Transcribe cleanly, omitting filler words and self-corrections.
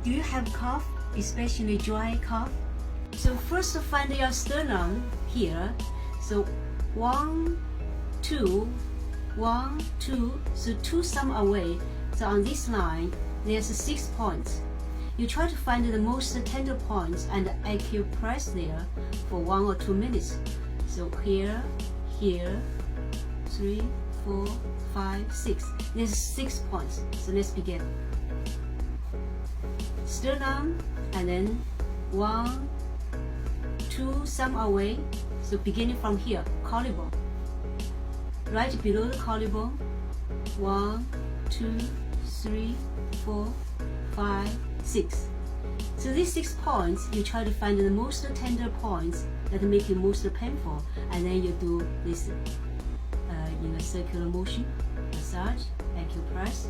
do you have cough, especially dry cough? So first find your sternum here. So 1, 2, 1, 2, so 2 some away. So on this line, there's 6 points. You try to find the most tender points and acupress there for 1 or 2 minutes. So here, here, 3, 4, 5, 6. There's 6 points. So let's begin. Sternum, and then 1, 2, some away. So beginning from here, collarbone. Right below the collarbone, 1, 2, 3, 4, 5, 6. So these 6 points, you try to find the most tender points that make it most painful, and then you do this in a circular motion, massage, acupress,